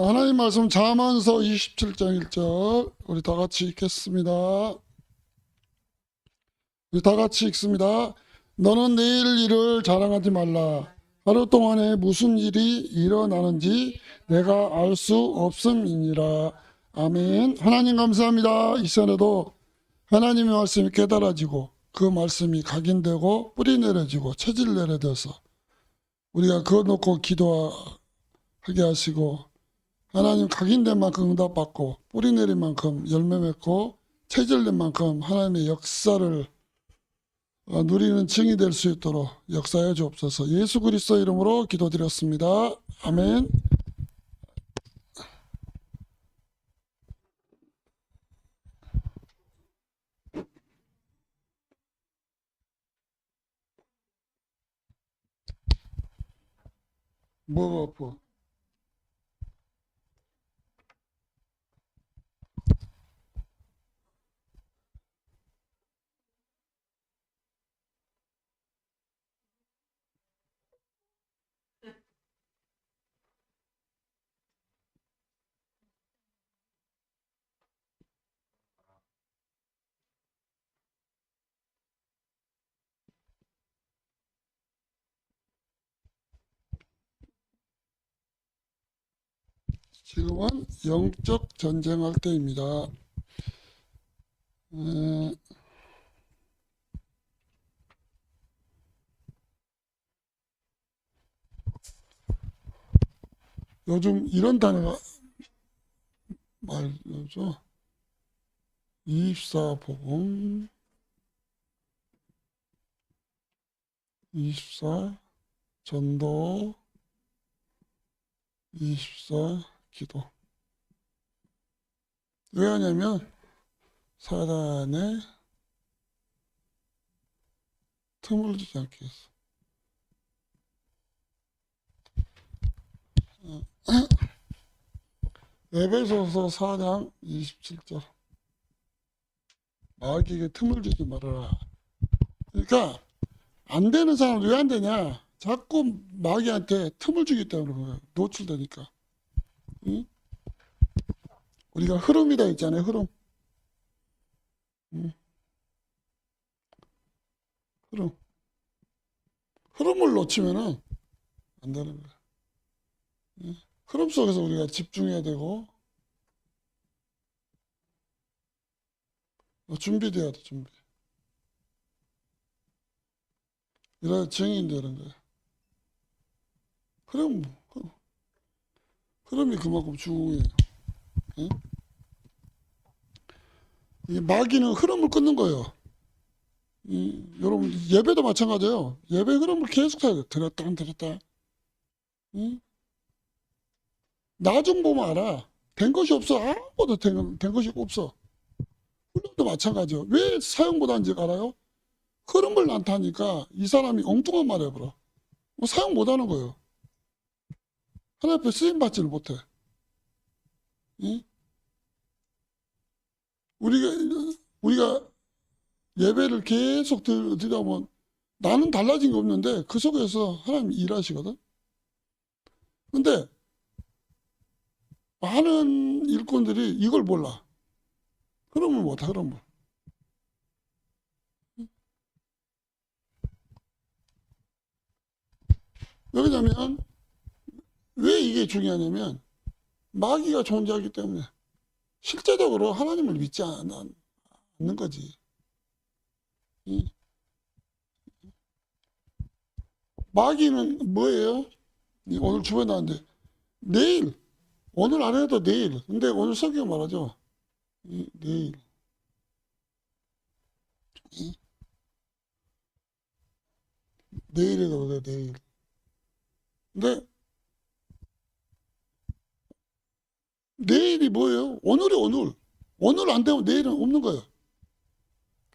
하나님 말씀 잠언서 27장 1절 우리 다 같이 읽겠습니다. 우리 다 같이 읽습니다. 너는 내일 일을 자랑하지 말라. 하루 동안에 무슨 일이 일어나는지 내가 알 수 없음이니라. 아멘. 하나님 감사합니다. 이 시간에도 하나님의 말씀이 깨달아지고 그 말씀이 각인되고 뿌리 내려지고 체질 내려져서 우리가 그거 놓고 기도하게 하시고 하나님 각인된 만큼 응답받고 뿌리 내린 만큼 열매 맺고 체질된 만큼 하나님의 역사를 누리는 증이 될 수 있도록 역사해 주옵소서. 예수 그리스도 이름으로 기도드렸습니다. 아멘. 뭐가 아파? 지금은 영적 전쟁할 때입니다. 요즘 이런 단어가 말이죠. 24복음, 24 전도, 24 기도. 왜 하냐면 사단의 틈을 주지 않게 해서. 에베소서 4장 27절. 마귀에게 틈을 주지 말아라. 그러니까 안 되는 사람은 왜 안 되냐? 자꾸 마귀한테 틈을 주기 때문에 그런 거예요. 노출되니까. 응? 우리가 흐름이다 있잖아요. 흐름. 응? 흐름. 흐름을 놓치면은 안 되는 거예요. 응? 흐름 속에서 우리가 집중해야 되고 준비돼야 돼. 준비. 이래야 증인되는 거예요. 흐름. 흐름이 그만큼 중요해요. 응? 이 마귀는 흐름을 끊는 거예요. 여러분 예배도 마찬가지예요. 예배 흐름을 계속 타야 돼. 들었다 안 들었다. 응? 나중 보면 알아. 된 것이 없어. 아무것도 된 것이 없어. 훈련도 마찬가지예요. 왜 사용 못하는지 알아요? 흐름을 안 타니까 이 사람이 엉뚱한 말 해버려. 뭐 사용 못하는 거예요. 하나님 앞에 쓰임 받지를 못해. 응? 우리가 예배를 계속 드리다 보면 나는 달라진 게 없는데 그 속에서 하나님이 일하시거든. 근데 많은 일꾼들이 이걸 몰라. 흐름을 못해, 흐름을. 왜냐면 왜 이게 중요하냐면 마귀가 존재하기 때문에 실제적으로 하나님을 믿지 않는 거지. 마귀는 뭐예요? 오늘 주변에 나왔는데 내일, 오늘 안 해도 내일. 근데 오늘 성경 말하죠. 내일. 내일이라고 그래, 내일. 근데 내일이 뭐예요? 오늘이 오늘. 오늘 안 되면 내일은 없는 거예요.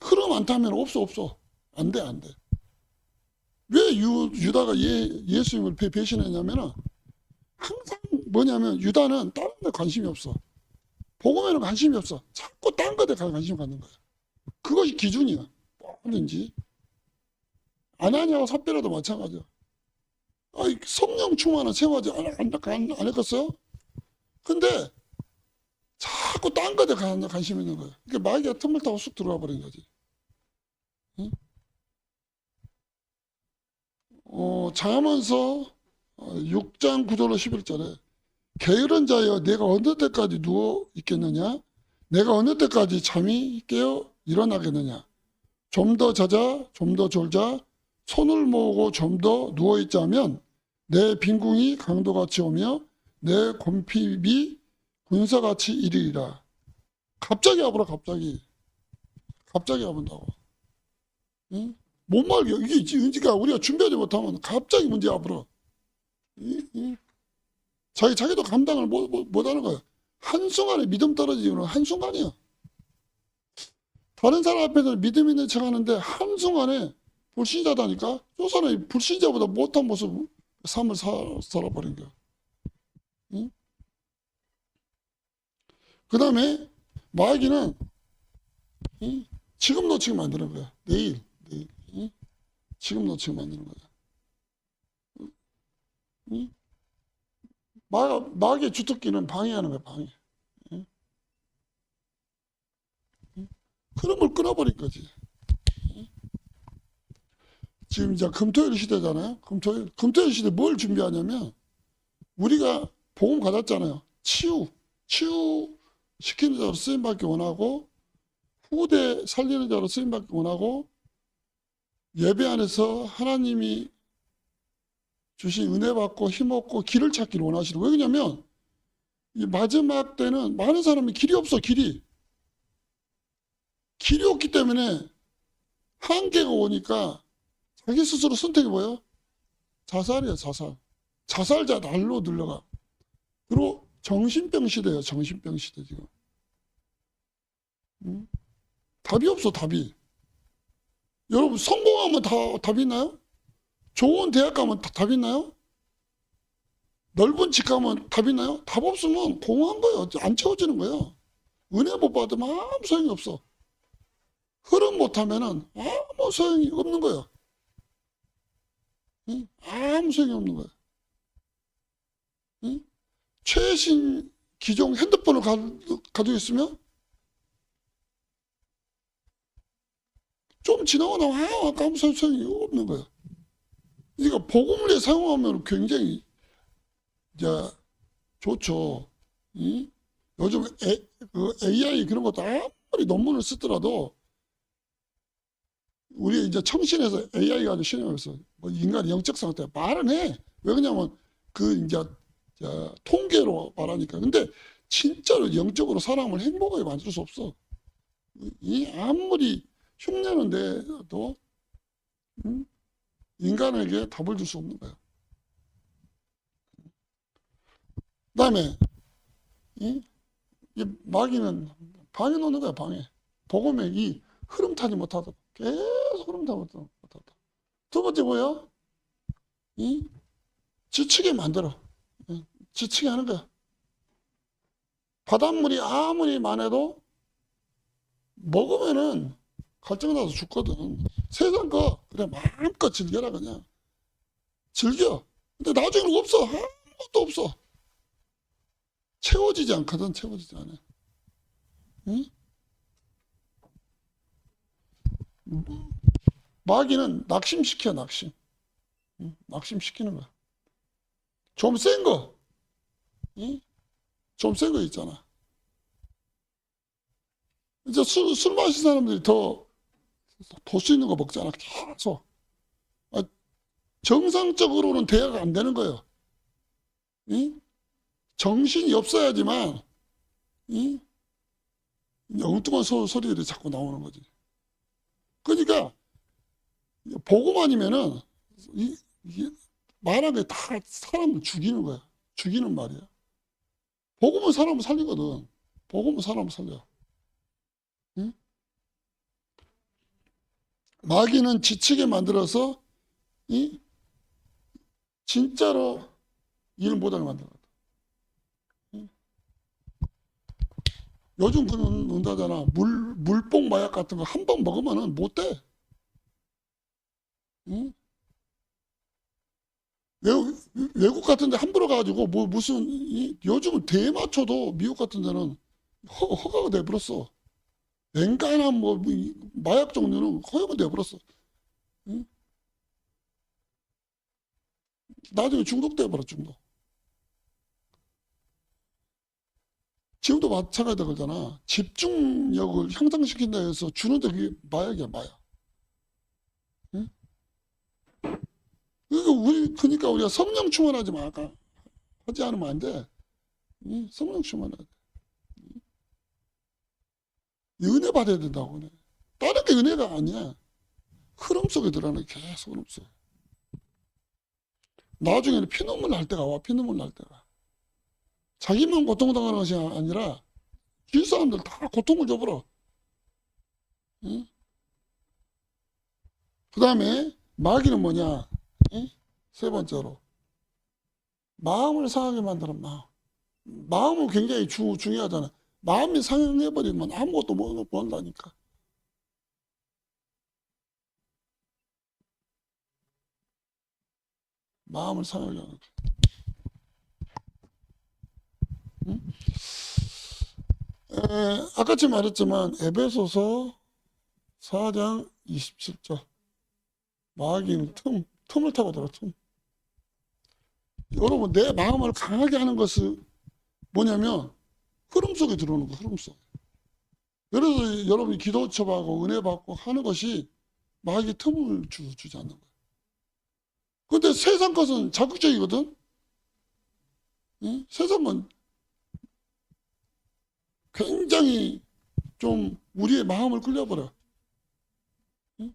흐름 안 타면 없어. 안 돼, 안 돼. 왜 유다가 예수님을 배신했냐면은 항상 뭐냐면 유다는 다른 데 관심이 없어. 복음에는 관심이 없어. 자꾸 딴 것에 관심 갖는 거야. 그것이 기준이야. 뭐든지. 아나니아와 삽비라도 마찬가지야. 성령 충만한 생활하지 안 했겠어요? 근데 자꾸 딴 거에 관심이 있는 거예요. 그러니까 마귀가 틈을 타고 쑥 들어와 버린 거지. 응? 잠언서 6장 9절로 11절에 게으른 자여 내가 어느 때까지 누워 있겠느냐? 내가 어느 때까지 잠이 깨어 일어나겠느냐? 좀 더 자자, 좀 더 졸자, 손을 모으고 좀 더 누워 있자면 내 빈궁이 강도같이 오며 내 곰핍이 군사같이 이르리라. 갑자기 와버려, 갑자기. 갑자기 와본다고. 응? 못 말게. 이게 은지가 우리가 준비하지 못하면 갑자기 문제 와버려. 응? 자기도 감당을 못하는 거야. 한순간에 믿음 떨어지는 한순간이야. 다른 사람 앞에서 믿음 있는 척 하는데 한순간에 불신자다니까? 저 사람이 불신자보다 못한 모습, 삶을 살아버린 거야. 응? 그 다음에 마귀는 지금 놓치게 만드는 거야. 내일. 응? 지금 놓치게 만드는 거야. 응? 마귀의 주특기는 방해하는 거야, 방해. 응? 흐름을 끊어버린 거지. 지금 이제 금토일 시대잖아요. 금토일 시대 뭘 준비하냐면 우리가 복음 가졌잖아요. 치유 시키는 자로 쓰임받기 원하고 후대 살리는 자로 쓰임받기 원하고 예배 안에서 하나님이 주신 은혜 받고 힘없고 길을 찾기를 원하시는. 왜 그러냐면 이 마지막 때는 많은 사람이 길이 없어. 길이 없기 때문에 한계가 오니까 자기 스스로 선택이 뭐예요? 자살이에요. 자살자 날로 늘러가. 그리고 정신병 시대예요. 정신병 시대 지금. 응? 답이 없어. 답이. 여러분 성공하면 답이 있나요? 좋은 대학 가면 답이 있나요? 넓은 집 가면 답이 있나요? 답 없으면 공허한 거예요. 안 채워지는 거예요. 은혜 못 받으면 아무 소용이 없어. 흐름 못하면은 아무 소용이 없는 거예요. 응? 아무 소용이 없는 거예요. 응? 최신 기종 핸드폰을 가지고 있으면 좀 지나고 나면 아무 소용이 없는 거예요. 그러니까 복음을 사용하면 굉장히 이제 좋죠. 응? 요즘 AI 그런 것도 아무리 논문을 쓰더라도 우리 이제 청신에서 AI 가지고 신용해서 뭐 인간의 영적 상태 말은 해. 왜 그러냐면 그 이제 통계로 말하니까. 근데 진짜로 영적으로 사람을 행복하게 만들 수 없어. 이 아무리 흉내는 내도 인간에게 답을 줄 수 없는 거야. 그다음에 이 마귀는 방해 놓는 거야. 방해. 복음의 이 흐름 타지 못하도록 계속 흐름 타지 못하도록. 두 번째 뭐야? 지치게 만들어. 지치게 하는 거야. 바닷물이 아무리 많아도 먹으면은 갈증 나서 죽거든. 세상 거 그래 마음껏 즐겨라 그냥. 즐겨. 근데 나중에는 없어. 아무것도 없어. 채워지지 않거든. 채워지지 않아. 응? 마귀는 낙심시켜. 낙심. 응? 낙심시키는 거야. 좀 센 거. 응? 좀 센 거 있잖아. 이제 술 마신 사람들이 더 도수 있는 거 먹잖아. 계속. 정상적으로는 대화가 안 되는 거예요. 응? 정신이 없어야지만 엉뚱한 소리들이 자꾸 나오는 거지. 그러니까 보고 아니면은 말한 게 다 사람을 죽이는 거야. 죽이는 말이야. 복음은 사람을 살리거든. 복음은 사람을 살려. 응? 마귀는 지치게 만들어서 진짜로 일 못하게 만들거든. 응? 요즘 그런다잖아. 물뽕 마약 같은 거 한 번 먹으면은 못 돼. 응? 외국 같은 데 함부로 가지고 뭐 무슨 요즘은 대마초도 미국 같은 데는 허가가 돼버렸어. 엔간한 뭐 마약 종류는 허용이 돼버렸어. 응? 나중에 중독돼버려 중독. 지금도 마찬가지다 그러잖아. 집중력을 향상시킨다 해서 주는데 그게 마약이야 마약. 응? 그러니까 우리가 성령 충만하지 마. 하지 않으면 안 돼. 응? 성령 충만하지. 은혜 받아야 된다고. 은혜. 다른 게 은혜가 아니야. 흐름 속에 들어가는 게 계속 흐름 속에. 나중에는 피눈물 날 때가 와. 피눈물 날 때가. 자기만 고통당하는 것이 아니라 길 사람들 다 고통을 줘버려. 응? 그 다음에 마귀는 뭐냐? 응? 세 번째로 마음을 상하게 만드는 마음. 마음은 굉장히 중요하잖아. 마음이 상해버리면 아무것도 못 본다니까. 마음을 상하게 하는 거. 응? 아까처 말했지만 에베소서 4장 27절 마귀는 틈을 타고 들어 틈. 여러분 내 마음을 강하게 하는 것은 뭐냐면 흐름 속에 들어오는 거 흐름 속. 그래서 여러분이 기도 처하고 은혜 받고 하는 것이 마귀 틈을 주지 않는 거예요. 근데 세상 것은 자극적이거든. 응? 세상은 굉장히 좀 우리의 마음을 끌려버려. 응?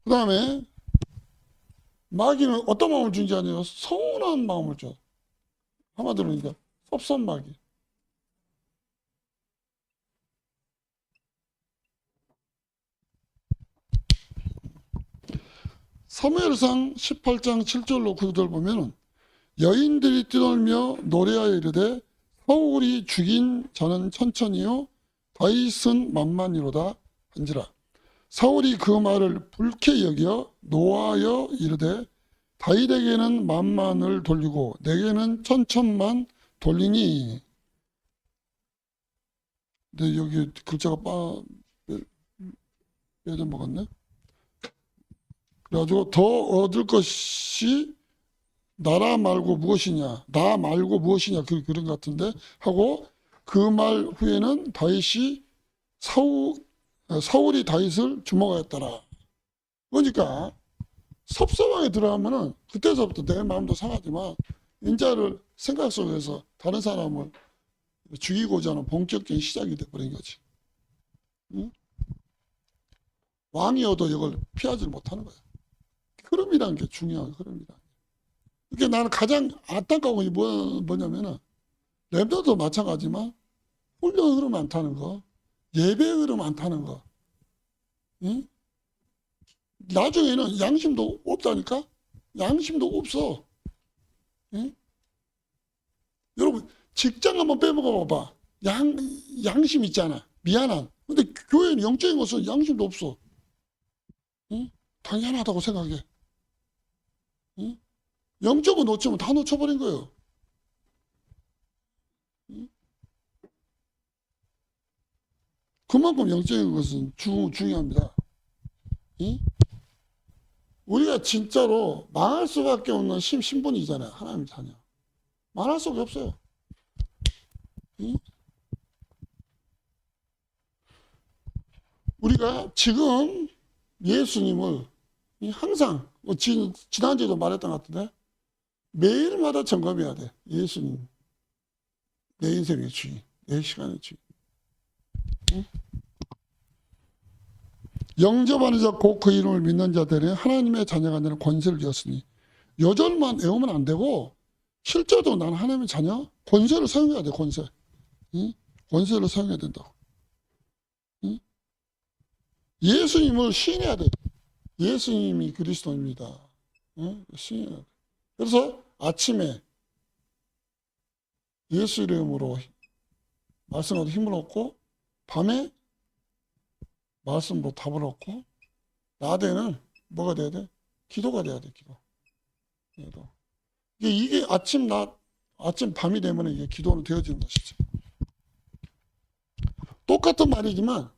그 다음에 마귀는 어떤 마음을 주는지 아니에요? 서운한 마음을 줘. 한마디로 그러니까 섭섭 마귀. 사무엘상 18장 7절로 9절 보면은 여인들이 뛰놀며 노래하여 이르되 사울이 죽인 자는 천천히요 다윗은 만만이로다 한지라. 사울이 그 말을 불쾌 여겨 노하여 이르되 다윗에게는 만만을 돌리고 내게는 천천만 돌리니. 근데 여기 글자가 빼져먹었네. 그래가지고 더 얻을 것이 나라 말고 무엇이냐, 나 말고 무엇이냐 그런 것 같은데 하고 그 말 후에는 다윗이 사울이 다윗을 주목하였더라. 그러니까 섭섭하게 들어가면은 그때서부터 내 마음도 상하지만 인자를 생각 속에서 다른 사람을 죽이고자 하는 본격적인 시작이 돼버린 거지. 응? 왕이어도 이걸 피하지 못하는 거야. 흐름이라는 게 중요한 흐름이다. 이게 나는 가장 안타까운 게 뭐냐면은 랩터도 마찬가지지만 훈련 흐름 안 타는 거, 예배 흐름 안 타는 거. 응? 나중에는 양심도 없다니까? 양심도 없어. 응? 여러분 직장 한번 빼먹어 봐봐. 양심 있잖아. 미안한. 근데 교회는 영적인 것은 양심도 없어. 응? 당연하다고 생각해. 응? 영적은 놓치면 다 놓쳐버린 거예요. 응? 그만큼 영적인 것은 중요합니다. 응? 우리가 진짜로 망할 수밖에 없는 신분이잖아요. 하나님 자녀. 망할 수가 없어요. 응? 우리가 지금 예수님을 항상 지난주에도 말했던 것 같은데 매일마다 점검해야 돼. 예수님 내 인생의 주인, 내 시간의 주인. 응? 영접하는 자 곧 그 이름을 믿는 자들은 하나님의 자녀가 되는 권세를 주었으니 요절만 외우면 안 되고 실제로 나는 하나님의 자녀 권세를 사용해야 돼. 권세. 응? 권세를 사용해야 된다고. 응? 예수님을 시인해야 돼. 예수님이 그리스도입니다. 응? 시인해야 돼. 그래서 아침에 예수 이름으로 말씀으로 힘을 얻고 밤에 말씀으로 답을 얻고, 나대는 뭐가 돼야 돼? 기도가 돼야 돼, 기도. 기도. 이게 아침, 낮, 아침, 밤이 되면 이게 기도는 되어지는 것이죠. 똑같은 말이지만,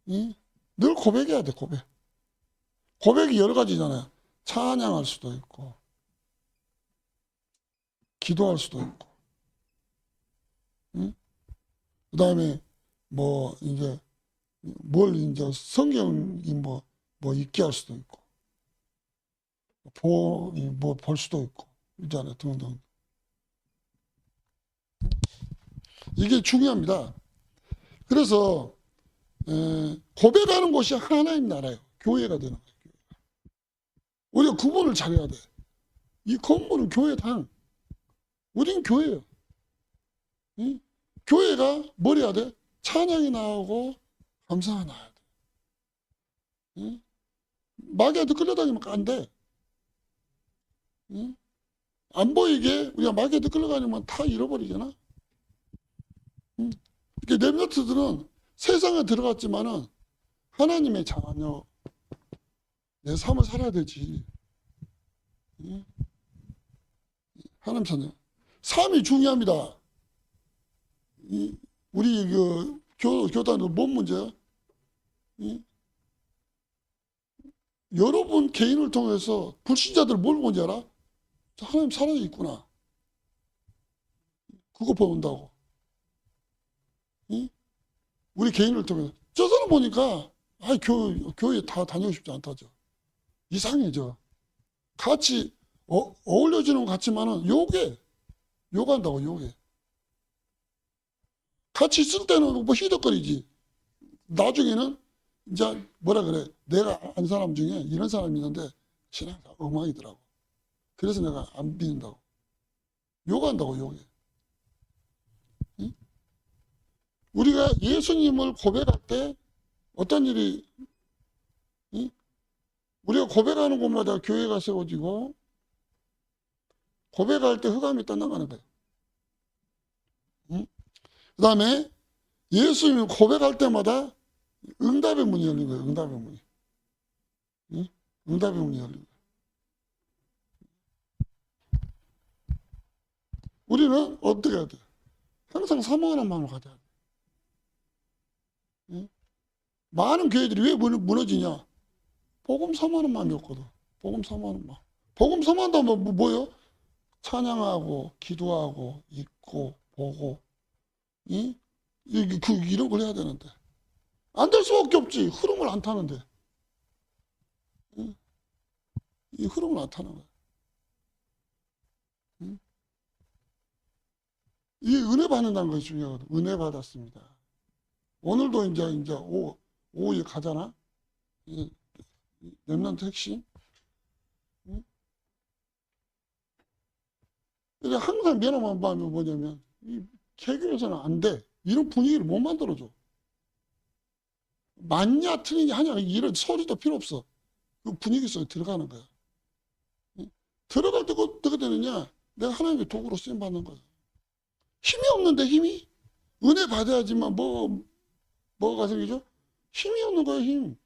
늘 고백해야 돼, 고백. 고백이 여러 가지잖아요. 찬양할 수도 있고, 기도할 수도 있고, 그 다음에 뭐, 이제, 이제 성경이 뭐 읽게 할 수도 있고, 뭐 볼 수도 있고, 있잖아요, 등등. 이게 중요합니다. 그래서, 고백하는 곳이 하나님 나라예요. 교회가 되는 거예요. 우리가 구분을 잘해야 돼. 이 건물은 교회당. 우린 교회예요. 응? 교회가 뭘 해야 돼? 찬양이 나오고 감사가 나와야 돼. 응? 마귀한테 끌려다니면 안 돼. 응? 안 보이게 우리가 마귀한테 끌려다니면 다 잃어버리잖아. 응? 이렇게 렘넌트들은 세상에 들어갔지만은 하나님의 자녀, 내 삶을 살아야 되지. 응? 하나님 자녀. 삶이 중요합니다. 우리 교단은 뭔 문제야? 여러분 개인을 통해서 불신자들 뭘 뭔지 알아? 하나님 살아있구나. 그거 본다고. 우리 개인을 통해서. 저 사람 보니까 교회 다 다니고 싶지 않다죠. 이상해져. 같이 어울려지는 것 같지만은 요구한다고 요게. 같이 있을 때는 뭐 히덕거리지. 나중에는 이제 뭐라 그래. 내가 아는 사람 중에 이런 사람이 있는데 신앙이 엉망이더라고. 그래서 내가 안 믿는다고. 요구한다고 요게. 응? 우리가 예수님을 고백할 때 어떤 일이 응? 우리가 고백하는 곳마다 교회가 세워지고 고백할 때 흑암이 떠나가는 거예요. 응? 그 다음에 예수님이 고백할 때마다 응답의 문이 열린 거예요. 응답의 문이. 응? 응답의 문이 열린 거예요. 우리는 어떻게 해야 돼? 항상 사모하는 마음을 가져야 돼. 응? 많은 교회들이 왜 무너지냐? 복음 사모하는 마음이 없거든. 복음 사모하는 마음. 복음 사모한다면 뭐예요? 찬양하고 기도하고 읽고 보고 이런 걸 해야 되는데 안 될 수밖에 없지. 흐름을 안 타는데. 이 흐름을 안 타는 거야. 이 은혜 받는다는 것이 중요하거든. 은혜 받았습니다. 오늘도 이제 오후에 가잖아. 렘넌트 핵심. 근데 항상 면허만 받으면 뭐냐면 이 개교에서는 안 돼. 이런 분위기를 못 만들어줘. 맞냐 틀리냐 하냐 이런 소리도 필요 없어. 그 분위기 속에 들어가는 거야. 들어갈 때 어떻게 되느냐? 내가 하나님의 도구로 쓰임 받는 거야. 힘이 없는데 힘이? 은혜 받아야지만 뭐가 생기죠? 힘이 없는 거야 힘.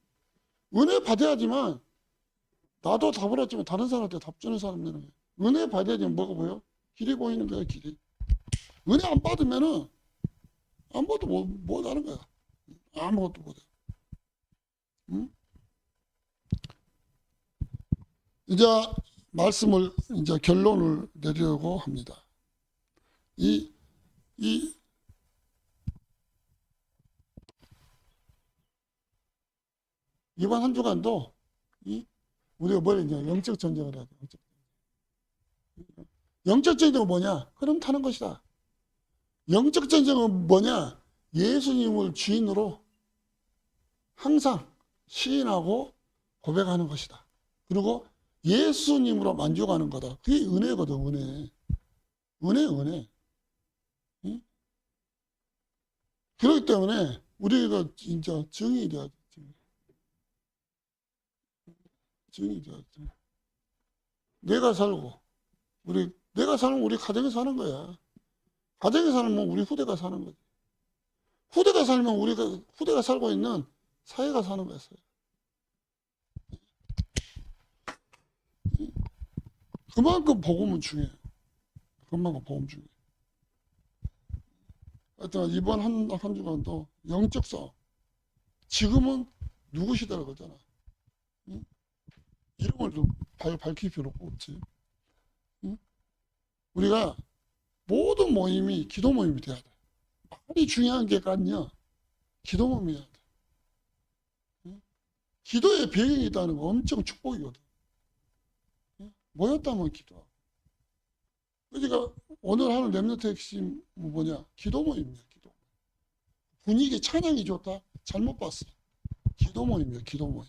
은혜 받아야지만 나도 답을 했지만 다른 사람한테 답 주는 사람 되는 거야. 은혜 받아야지만 뭐가 보여? 길이 보이는 거야 길이. 은혜 안 받으면은 아무것도 못 하는 거야. 아무것도 못해. 응? 이제 말씀을 이제 결론을 내려고 합니다. 이번 한 주간도 우리가 뭘 했냐? 영적 전쟁을 해야 돼. 영적 전쟁은 뭐냐? 흐름 타는 것이다. 영적 전쟁은 뭐냐? 예수님을 주인으로 항상 시인하고 고백하는 것이다. 그리고 예수님으로 만족하는 거다. 그게 은혜거든, 은혜. 은혜. 응? 그렇기 때문에 우리가 진짜 증인이 돼야 돼. 증인이 돼야 돼. 내가 살고, 내가 살면 우리 가정이 사는 거야. 가정이 살면 우리 후대가 사는 거지. 후대가 살면 후대가 살고 있는 사회가 사는 거야, 사회. 그만큼 복음은 중요해요. 그만큼 복음 중요해요. 하여튼 이번 한 주간도 영적 싸움. 지금은 누구 시대라고 그러잖아. 응? 이름을 좀 밝힐 필요 없지. 응? 우리가 모든 모임이 기도 모임이 돼야 돼. 많이 중요한 게 아니야. 기도 모임이어야 돼. 응? 기도의 배경이 있다는 건 엄청 축복이거든. 응? 모였다면 기도하고. 그러니까 오늘 하는 렘넌트 핵심 뭐냐? 기도 모임이야. 기도. 분위기 찬양이 좋다? 잘못 봤어. 기도 모임이야. 기도 모임.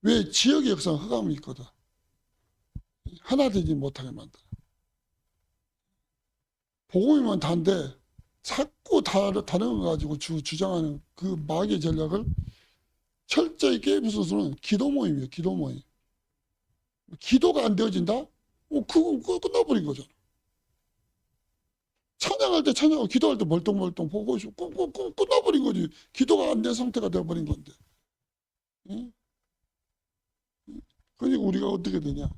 왜? 지역의 역사는 흑암이 있거든. 하나 되지 못하게 만들어. 복음이면 다인데 자꾸 다른 거 가지고 주장하는 그 마귀의 전략을 철저히 깨부수는 수는 기도 모임이에요. 기도 모임. 기도가 안 되어진다? 그건 끝나버린 거잖아. 찬양할 때 찬양하고 기도할 때 멀뚱멀뚱 보고 있고 끝나버린 거지. 기도가 안 된 상태가 되어버린 건데. 응? 그러니까 우리가 어떻게 되냐?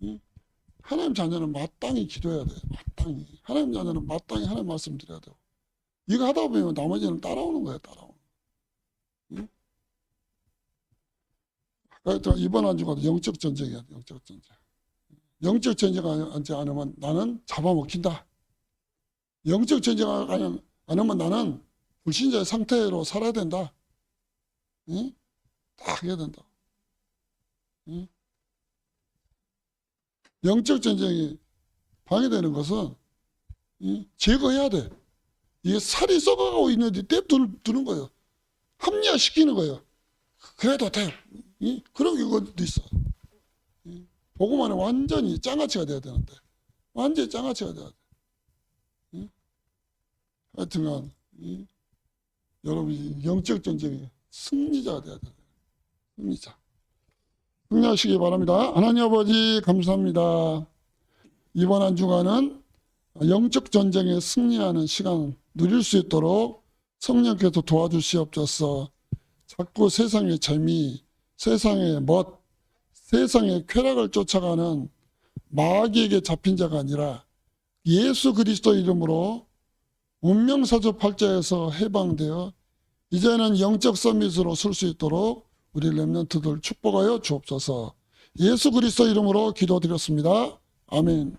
응? 하나님 자녀는 마땅히 기도해야 돼. 마땅히. 하나님 자녀는 마땅히 하나님 말씀 드려야 돼요. 이거 하다 보면 나머지는 따라오는 거야. 따라오는. 응? 그러니까 이번 한 주가 영적 전쟁이야. 영적 전쟁. 영적 전쟁 안 하면 나는 잡아먹힌다. 영적 전쟁 안 하면 나는 불신자의 상태로 살아야 된다. 응? 딱 해야 된다. 응? 영적 전쟁이 방해되는 것은 제거해야 돼. 이게 살이 썩어가고 있는데 떼두는 거예요. 합리화시키는 거예요. 그래도 돼. 그런 경우도 있어. 복음안에 완전히 장아찌가 돼야 되는데 완전히 장아찌가 돼야 돼. 하여튼간 여러분이 영적 전쟁의 승리자가 돼야 돼. 승리자. 승리하시기 바랍니다. 하나님 아버지 감사합니다. 이번 한 주간은 영적 전쟁에 승리하는 시간 누릴 수 있도록 성령께서 도와주시옵소서. 자꾸 세상의 재미, 세상의 멋, 세상의 쾌락을 쫓아가는 마귀에게 잡힌 자가 아니라 예수 그리스도 이름으로 운명사조 팔자에서 해방되어 이제는 영적 서밋으로 설 수 있도록 우리 렘넌트들 축복하여 주옵소서. 예수 그리스도 이름으로 기도드렸습니다. 아멘.